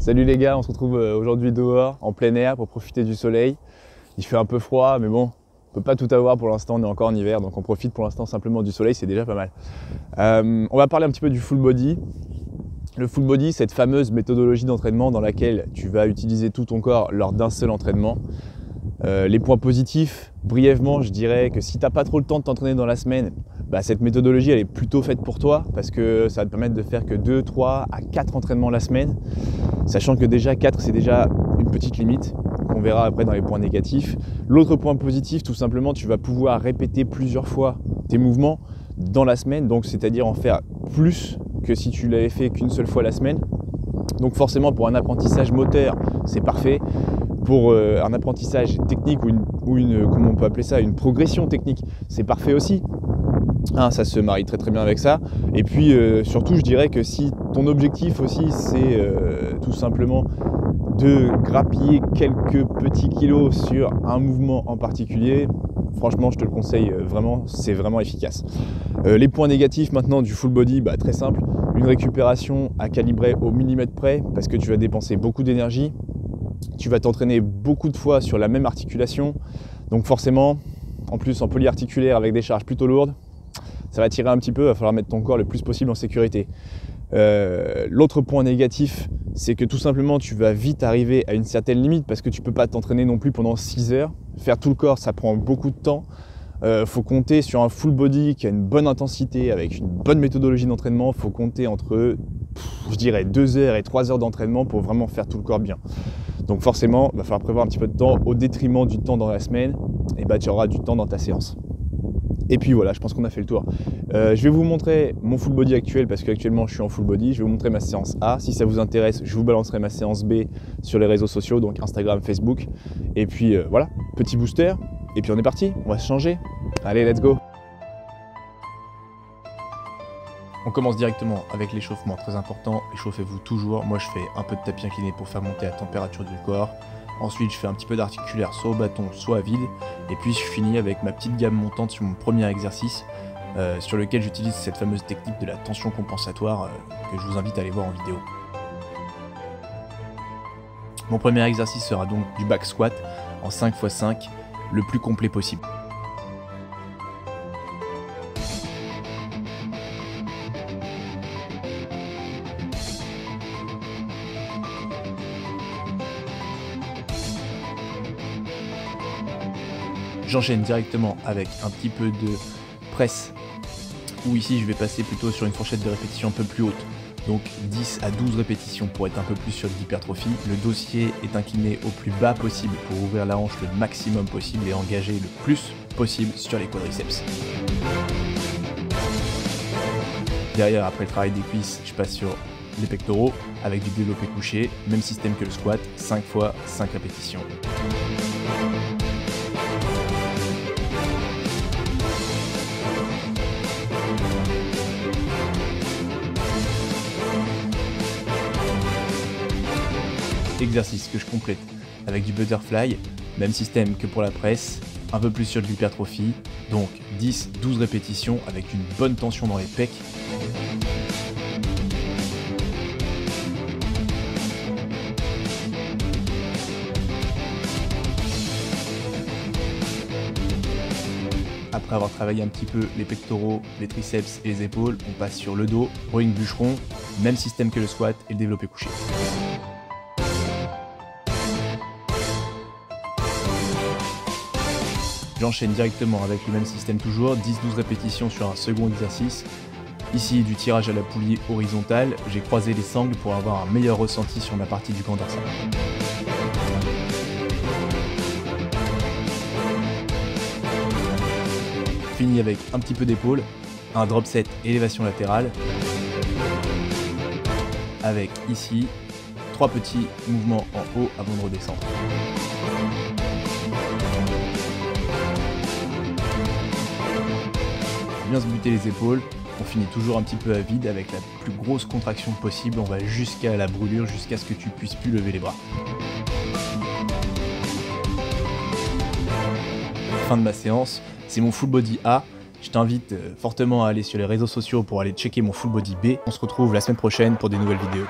Salut les gars, on se retrouve aujourd'hui dehors, en plein air, pour profiter du soleil. Il fait un peu froid, mais bon, on peut pas tout avoir pour l'instant, on est encore en hiver, donc on profite pour l'instant simplement du soleil, c'est déjà pas mal. On va parler un petit peu du full body. Le full body, cette fameuse méthodologie d'entraînement dans laquelle tu vas utiliser tout ton corps lors d'un seul entraînement. Les points positifs, brièvement, je dirais que si tu n'as pas trop le temps de t'entraîner dans la semaine, cette méthodologie elle est plutôt faite pour toi parce que ça va te permettre de faire que 2, 3 à 4 entraînements la semaine, sachant que déjà 4 c'est déjà une petite limite qu'on verra après dans les points négatifs. L'autre point positif, tout simplement, tu vas pouvoir répéter plusieurs fois tes mouvements dans la semaine, donc c'est-à-dire en faire plus que si tu l'avais fait qu'une seule fois la semaine. Donc forcément pour un apprentissage moteur c'est parfait. Pour un apprentissage technique ou une comment on peut appeler ça, une progression technique, c'est parfait aussi. Ça se marie très très bien avec ça. Et puis surtout je dirais que si ton objectif aussi c'est tout simplement de grappiller quelques petits kilos sur un mouvement en particulier, franchement je te le conseille vraiment, c'est vraiment efficace. Les points négatifs maintenant du full body, très simple, une récupération à calibrer au millimètre près parce que tu vas dépenser beaucoup d'énergie. Tu vas t'entraîner beaucoup de fois sur la même articulation, donc forcément, en plus en polyarticulaire avec des charges plutôt lourdes, ça va tirer un petit peu, il va falloir mettre ton corps le plus possible en sécurité. L'autre point négatif, c'est que tout simplement tu vas vite arriver à une certaine limite parce que tu ne peux pas t'entraîner non plus pendant 6 heures. Faire tout le corps, ça prend beaucoup de temps. Faut compter sur un full body qui a une bonne intensité avec une bonne méthodologie d'entraînement. Faut compter entre, je dirais, 2 heures et 3 heures d'entraînement pour vraiment faire tout le corps bien. Donc forcément, il va falloir prévoir un petit peu de temps au détriment du temps dans la semaine, et tu auras du temps dans ta séance. Et puis voilà, je pense qu'on a fait le tour. Je vais vous montrer mon full body actuel parce qu'actuellement je suis en full body. Je vais vous montrer ma séance A. Si ça vous intéresse, je vous balancerai ma séance B sur les réseaux sociaux, donc Instagram, Facebook. Et puis voilà, petit booster. Et puis on est parti, on va se changer. Allez, let's go! On commence directement avec l'échauffement, très important, échauffez-vous toujours. Moi je fais un peu de tapis incliné pour faire monter la température du corps. Ensuite je fais un petit peu d'articulaire, soit au bâton, soit à vide. Et puis je finis avec ma petite gamme montante sur mon premier exercice, sur lequel j'utilise cette fameuse technique de la tension compensatoire que je vous invite à aller voir en vidéo. Mon premier exercice sera donc du back squat en 5x5, le plus complet possible. J'enchaîne directement avec un petit peu de presse, où ici je vais passer plutôt sur une fourchette de répétition un peu plus haute, donc 10 à 12 répétitions pour être un peu plus sur de l'hypertrophie. Le dossier est incliné au plus bas possible pour ouvrir la hanche le maximum possible et engager le plus possible sur les quadriceps. Derrière, après le travail des cuisses, je passe sur les pectoraux avec du développé couché, même système que le squat, 5 fois 5 répétitions. Exercice que je complète avec du butterfly, même système que pour la presse, un peu plus sur de l'hypertrophie, donc 10-12 répétitions avec une bonne tension dans les pecs. Après avoir travaillé un petit peu les pectoraux, les triceps et les épaules, on passe sur le dos, rowing bûcheron, même système que le squat et le développé couché. J'enchaîne directement avec le même système toujours, 10-12 répétitions sur un second exercice. Ici du tirage à la poulie horizontale, j'ai croisé les sangles pour avoir un meilleur ressenti sur ma partie du grand dorsal. Fini avec un petit peu d'épaule, un drop set élévation latérale, avec ici 3 petits mouvements en haut avant de redescendre. Bien se buter les épaules, on finit toujours un petit peu à vide avec la plus grosse contraction possible, on va jusqu'à la brûlure, jusqu'à ce que tu puisses plus lever les bras. Fin de ma séance, c'est mon full body A. Je t'invite fortement à aller sur les réseaux sociaux pour aller checker mon full body B. On se retrouve la semaine prochaine pour des nouvelles vidéos.